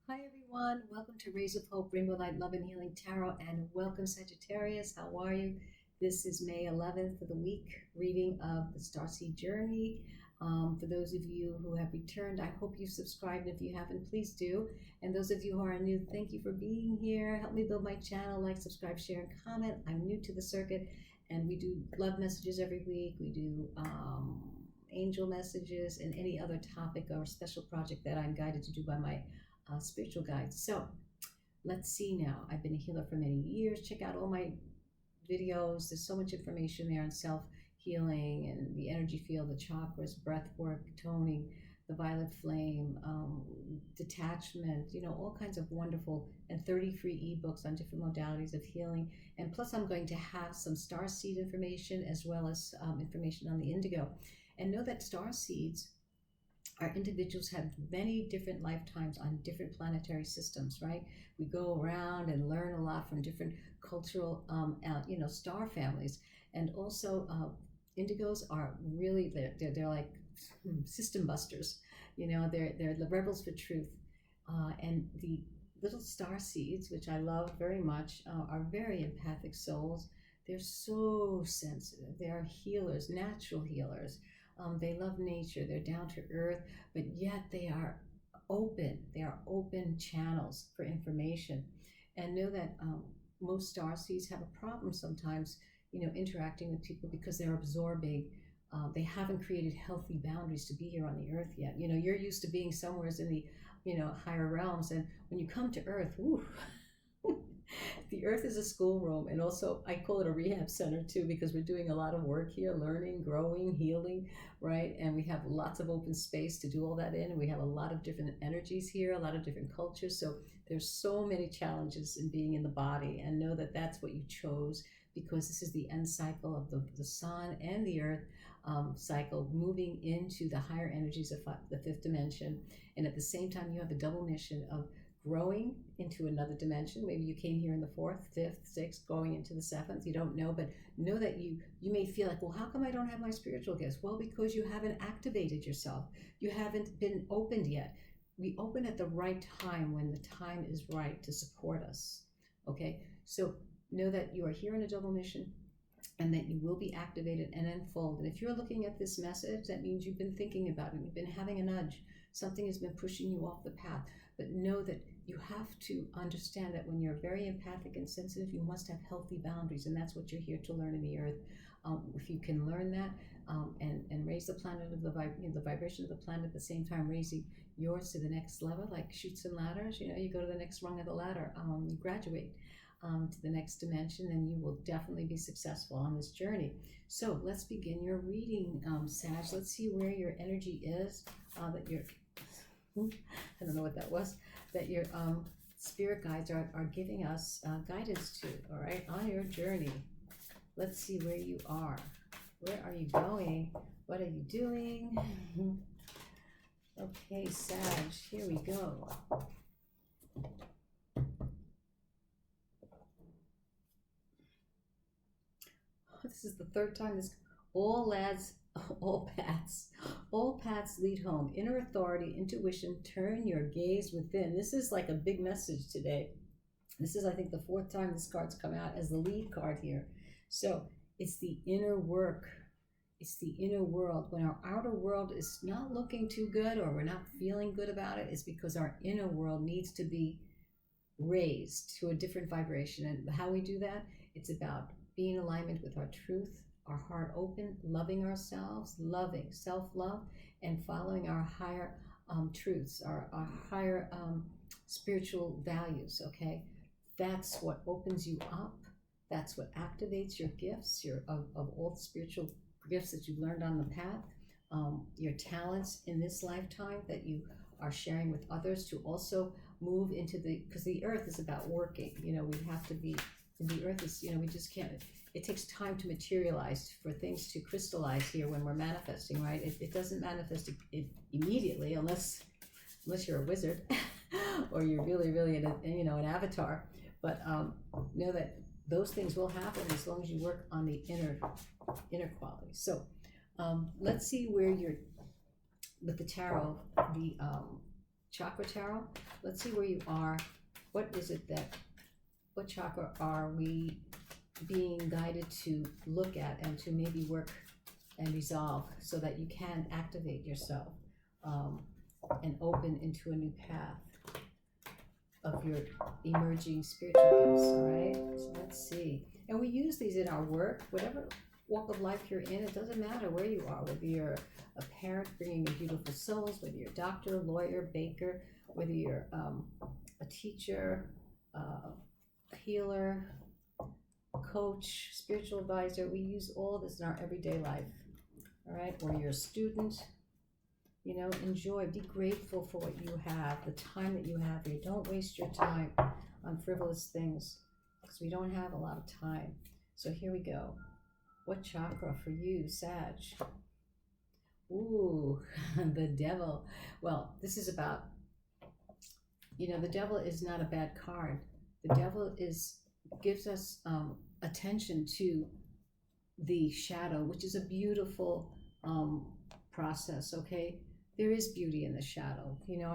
Hi everyone, welcome to Rays of Hope, Rainbow Light, Love and Healing Tarot, and welcome Sagittarius. How are you? This is May 11th of the week, reading of the Starseed journey. For those of you who have returned, I hope you've subscribed. If you haven't, please do. And those of you who are new, thank you for being here. Help me build my channel, like, subscribe, share, and comment. I'm new to the circuit, and we do love messages every week. We do angel messages and any other topic or special project that I'm guided to do by my spiritual guides. So let's see now. I've been a healer for many years. Check out all my videos. There's so much information there on self-healing and the energy field, the chakras, breath work, toning, the violet flame, detachment, all kinds of wonderful, and 30 free ebooks on different modalities of healing. And plus I'm going to have some star seed information as well as information on the indigo. And know that star seeds our individuals have many different lifetimes on different planetary systems, right? We go around and learn a lot from different cultural, star families. And also indigos are really, they're like system busters. They're the rebels for truth. And the little star seeds, which I love very much, are very empathic souls. They're so sensitive. They are healers, natural healers. They love nature, they're down to earth, but yet they are open. They are open channels for information. And know that most starseeds have a problem sometimes, interacting with people because they're absorbing. They haven't created healthy boundaries to be here on the earth yet. You're used to being somewhere in the, higher realms. And when you come to earth, whew, the earth is a schoolroom, and also I call it a rehab center too, because we're doing a lot of work here, learning, growing, healing, right? And we have lots of open space to do all that in, and we have a lot of different energies here, a lot of different cultures. So there's so many challenges in being in the body, and know that that's what you chose, because this is the end cycle of the sun and the earth cycle, moving into the higher energies of the fifth dimension. And at the same time, you have a double mission of growing into another dimension. Maybe you came here in the fourth, fifth, sixth, going into the seventh. You don't know, but know that you may feel like, well, how come I don't have my spiritual gifts? Well, because you haven't activated yourself. You haven't been opened yet. We open at the right time, when the time is right to support us. Okay, so know that you are here in a double mission, and that you will be activated and unfold. And if you're looking at this message, that means you've been thinking about it. You've been having a nudge. Something has been pushing you off the path. But know that you have to understand that when you're very empathic and sensitive, you must have healthy boundaries. And that's what you're here to learn in the earth. If you can learn that and raise the planet of the vibration of the planet at the same time, raising yours to the next level, like chutes and ladders, you go to the next rung of the ladder, you graduate to the next dimension, and you will definitely be successful on this journey. So let's begin your reading, Sag. Let's see where your energy is, that you're, I don't know what that was, that your spirit guides are giving us guidance to, all right, on your journey. Let's see where you are. Where are you going? What are you doing? Okay, Sag, here we go. This is the third time this, all paths lead home. Inner authority, intuition, turn your gaze within. This is like a big message today. This is, I think, the fourth time this card's come out as the lead card here. So it's the inner work. It's the inner world. When our outer world is not looking too good, or we're not feeling good about it, it's because our inner world needs to be raised to a different vibration. And how we do that, it's about being in alignment with our truth, our heart open, loving ourselves, loving self-love, and following our higher truths, our higher spiritual values, okay? That's what opens you up. That's what activates your gifts, of all the spiritual gifts that you've learned on the path, your talents in this lifetime that you are sharing with others, to also move into because the earth is about working. We have to be, the earth is, we just can't, it takes time to materialize, for things to crystallize here when we're manifesting, right? It doesn't manifest it immediately, unless you're a wizard or you're really, really an avatar. But know that those things will happen as long as you work on the inner quality. So let's see where you're with the tarot. Chakra Tarot. Let's see where you are. What is it that, what chakra are we being guided to look at and to maybe work and resolve so that you can activate yourself and open into a new path of your emerging spiritual gifts, all right? So let's see. And we use these in our work, whatever walk of life you're in. It doesn't matter where you are, whether you're a parent bringing in beautiful souls, whether you're a doctor, lawyer, baker, whether you're a teacher, a healer, coach, spiritual advisor. We use all of this in our everyday life, all right? Or you're a student, you know, enjoy, be grateful for what you have, the time that you have here. Don't waste your time on frivolous things because we don't have a lot of time. So here we go. What chakra for you, Sag? Ooh, the devil. Well, this is about, you know, the devil is not a bad card. The devil gives us attention to the shadow, which is a beautiful process, okay? There is beauty in the shadow. You know,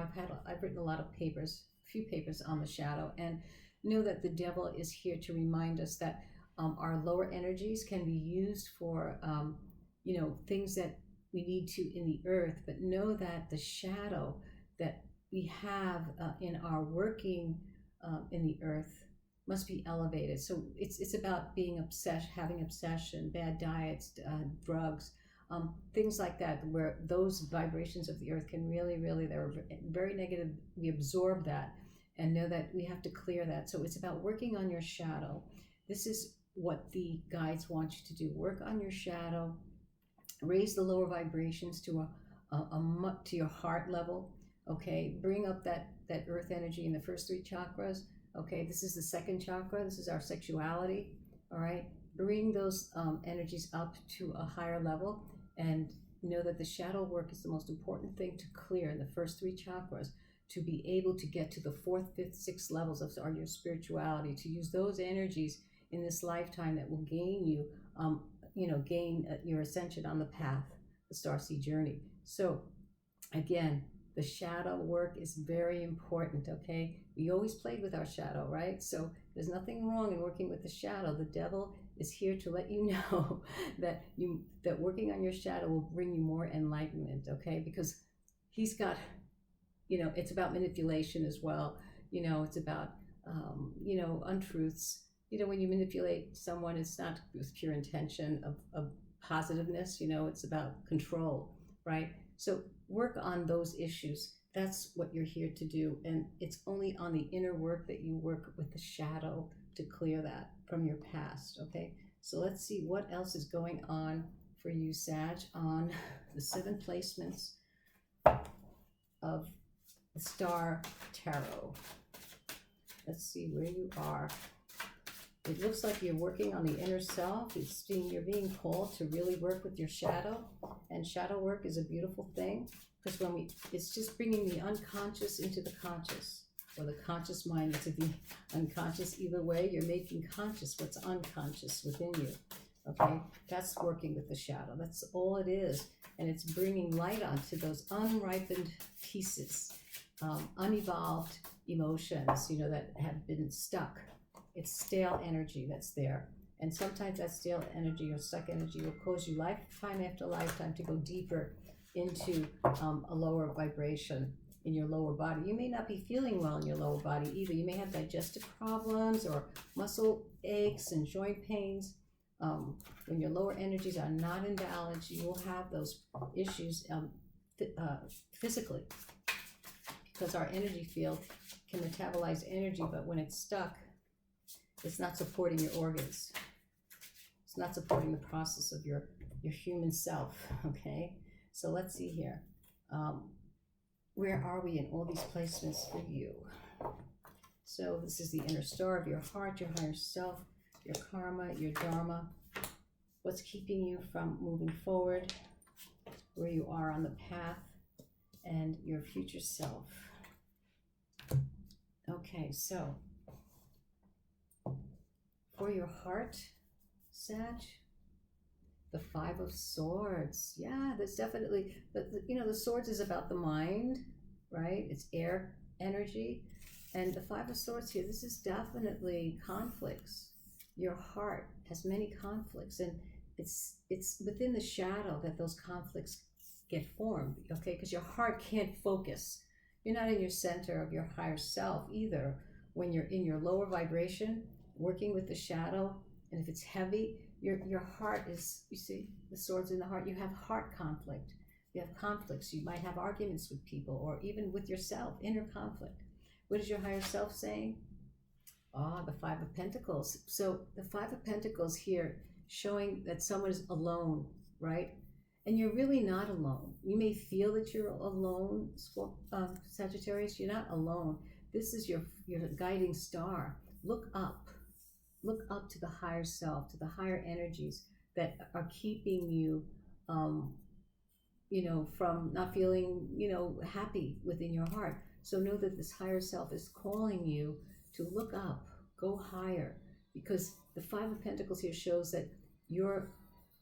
I've written a lot of papers, a few papers on the shadow, and know that the devil is here to remind us that our lower energies can be used for, you know, things that we need to in the earth, but know that the shadow that we have in our working in the earth must be elevated. So it's about being obsessed, having obsession, bad diets, drugs, things like that, where those vibrations of the earth can really, they're very negative. We absorb that and know that we have to clear that. So it's about working on your shadow. This is what the guides want you to do. Work on your shadow, raise the lower vibrations to to your heart level. Okay, bring up that earth energy in the first three chakras. Okay, this is the second chakra. This is our sexuality. All right, bring those energies up to a higher level, and know that the shadow work is the most important thing to clear in the first three chakras, to be able to get to the fourth, fifth, sixth levels of your spirituality, to use those energies in this lifetime that will gain you, you know, gain your ascension on the path, the Starseed journey. So again, the shadow work is very important, okay? We always played with our shadow, right? So there's nothing wrong in working with the shadow. The devil is here to let you know that working on your shadow will bring you more enlightenment, okay? Because he's got, you know, it's about manipulation as well. You know, it's about, you know, untruths. You know, when you manipulate someone, it's not with pure intention of positiveness, you know, it's about control, right? So work on those issues. That's what you're here to do. And it's only on the inner work that you work with the shadow to clear that from your past, okay? So let's see what else is going on for you, Sag, on the 7 placements of the Star Tarot. Let's see where you are. It looks like you're working on the inner self. You're being called to really work with your shadow, and shadow work is a beautiful thing because it's just bringing the unconscious into the conscious, or the conscious mind into the unconscious. Either way, you're making conscious what's unconscious within you. Okay, that's working with the shadow. That's all it is, and it's bringing light onto those unripened pieces, unevolved emotions, you know, that have been stuck. It's stale energy that's there. And sometimes that stale energy or stuck energy will cause you lifetime after lifetime to go deeper into a lower vibration in your lower body. You may not be feeling well in your lower body either. You may have digestive problems or muscle aches and joint pains. When your lower energies are not in balance, you will have those issues physically, because our energy field can metabolize energy, but when it's stuck, it's not supporting your organs. It's not supporting the process of your human self, okay? So let's see here. Where are we in all these placements for you? So this is the inner star of your heart, your higher self, your karma, your dharma. What's keeping you from moving forward, where you are on the path, and your future self. Okay, so for your heart, Sag, the 5 of Swords. Yeah, there's definitely, you know, the swords is about the mind, right? It's air energy. And the Five of Swords here, this is definitely conflicts. Your heart has many conflicts, and it's within the shadow that those conflicts get formed, okay? Because your heart can't focus. You're not in your center of your higher self either. When you're in your lower vibration, working with the shadow, and if it's heavy, your heart is, you see, the swords in the heart, you have heart conflict. You have conflicts. You might have arguments with people, or even with yourself, inner conflict. What is your higher self saying? The Five of Pentacles. So the Five of Pentacles here showing that someone is alone, right? And you're really not alone. You may feel that you're alone, Sagittarius. You're not alone. This is your guiding star. Look up. Look up to the higher self, to the higher energies that are keeping you, from not feeling, happy within your heart. So know that this higher self is calling you to look up, go higher, because the Five of Pentacles here shows that your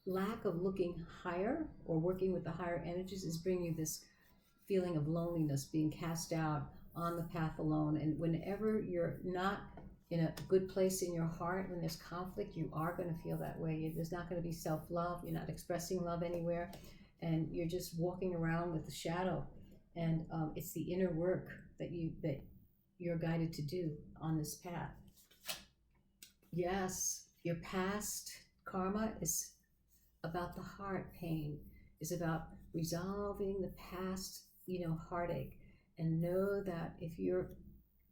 lack of looking higher or working with the higher energies is bringing you this feeling of loneliness, being cast out on the path alone. And whenever you're not in a good place in your heart, when there's conflict, you are going to feel that way. There's not going to be self-love. You're not expressing love anywhere, and you're just walking around with the shadow. And it's the inner work that you're guided to do on this path. Yes, your past karma is about the heart pain, is about resolving the past, heartache. And know that if you're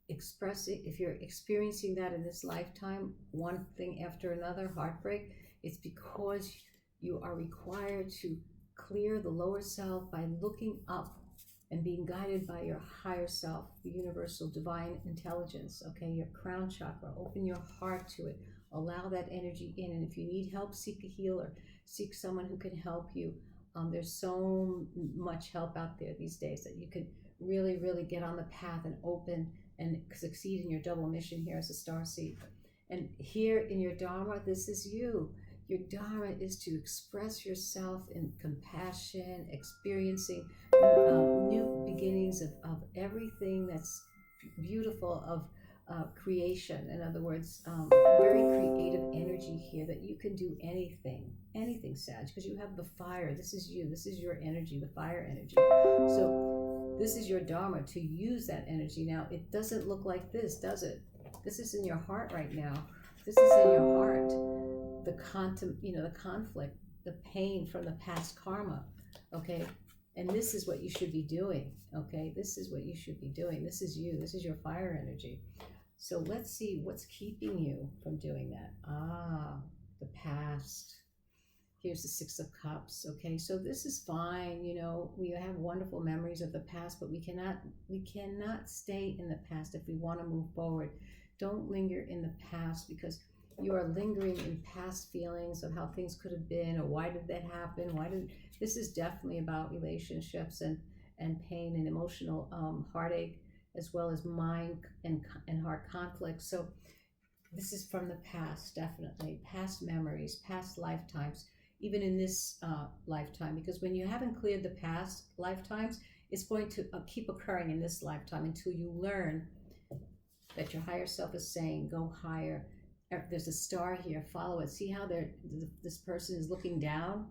experiencing that in this lifetime, one thing after another, heartbreak, it's because you are required to clear the lower self by looking up and being guided by your higher self, the universal divine intelligence, okay? Your crown chakra. Open your heart to it. Allow that energy in. And if you need help, seek a healer. Seek someone who can help you. There's so much help out there these days that you can really, really get on the path and open and succeed in your double mission here as a starseed. And here in your Dharma, this is you. Your Dharma is to express yourself in compassion, experiencing new beginnings of everything that's beautiful of creation. In other words, very creative energy here that you can do anything, Sag, because you have the fire. This is you. This is your energy, the fire energy. So this is your Dharma, to use that energy. Now, it doesn't look like this, does it? This is in your heart right now. This is in your heart. The conflict, the pain from the past karma, okay? And this is what you should be doing, okay? This is what you should be doing. This is you. This is your fire energy. So let's see what's keeping you from doing that. The past. Here's the Six of Cups, okay? So this is fine, we have wonderful memories of the past, but we cannot stay in the past if we want to move forward. Don't linger in the past, because you are lingering in past feelings of how things could have been, or why did that happen? This is definitely about relationships and pain and emotional heartache, as well as mind and heart conflict. So this is from the past, definitely. Past memories, past lifetimes, even in this lifetime, because when you haven't cleared the past lifetimes, it's going to keep occurring in this lifetime until you learn that your higher self is saying, go higher. There's a star here, follow it. See how this person is looking down?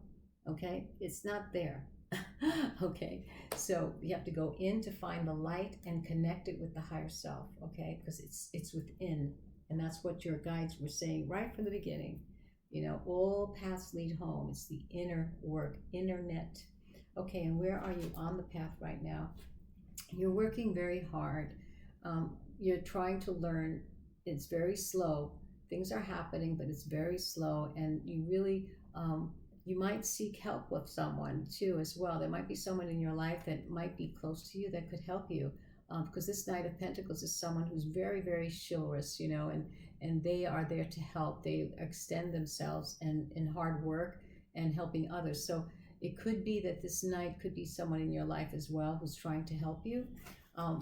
Okay, it's not there. Okay, so you have to go in to find the light and connect it with the higher self, okay? Because it's within, and that's what your guides were saying right from the beginning. All paths lead home. It's the inner work, internet. Okay, and where are you on the path right now? You're working very hard. You're trying to learn. It's very slow. Things are happening, but it's very slow, and you really, you might seek help with someone too as well. There might be someone in your life that might be close to you that could help you, because this Knight of Pentacles is someone who's very, very chivalrous, and they are there to help. They extend themselves in hard work and helping others. So it could be that this Knight could be someone in your life as well who's trying to help you.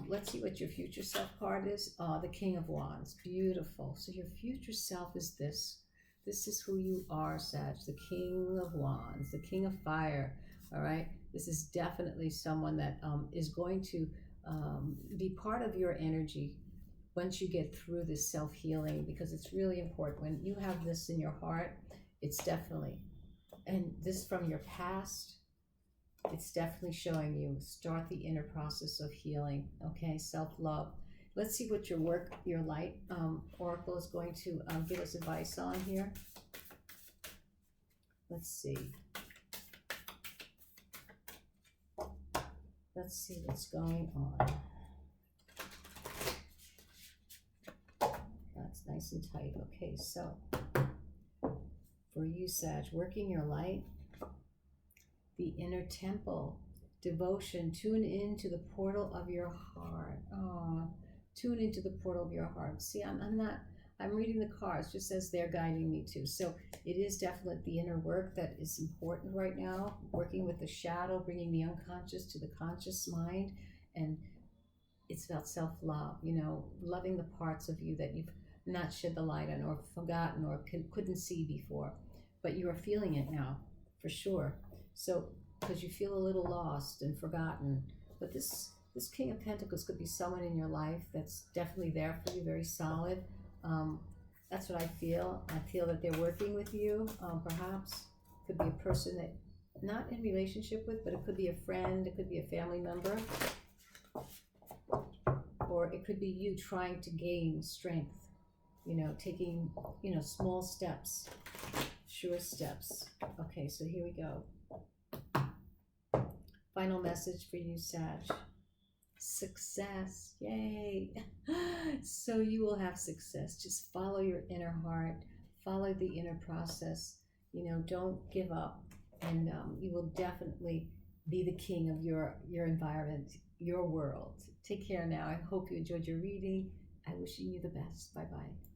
Let's see what your future self card is. The King of Wands. Beautiful. So your future self is this. This is who you are, Sag. The King of Wands. The King of Fire. All right. This is definitely someone that is going to be part of your energy once you get through this self-healing, because it's really important. When you have this in your heart, it's definitely, and this from your past, it's definitely showing you start the inner process of healing. Okay, self-love. Let's see what your light oracle is going to give us advice on here. Let's see. Let's see what's going on. That's nice and tight. Okay, so for you, Sag, working your light, the inner temple, devotion, tune into the portal of your heart. Oh, tune into the portal of your heart. See, I'm reading the cards just as they're guiding me to. So it is definitely the inner work that is important right now, working with the shadow, bringing the unconscious to the conscious mind. And it's about self-love, you know, loving the parts of you that you've not shed the light on or forgotten or couldn't see before. But you are feeling it now, for sure. So, because you feel a little lost and forgotten. But this King of Pentacles could be someone in your life that's definitely there for you, very solid. That's what I feel. I feel that they're working with you, perhaps. Could be a person that not in relationship with, but it could be a friend, it could be a family member. Or it could be you trying to gain strength, you know, taking, you know, small steps, sure steps. Okay, so here we go. Final message for you, Sag. Success, yay. So you will have success. Just follow your inner heart, follow the inner process, you know, don't give up, and you will definitely be the king of your environment, your world. Take care now. I hope you enjoyed your reading. I'm wishing you the best. Bye-bye.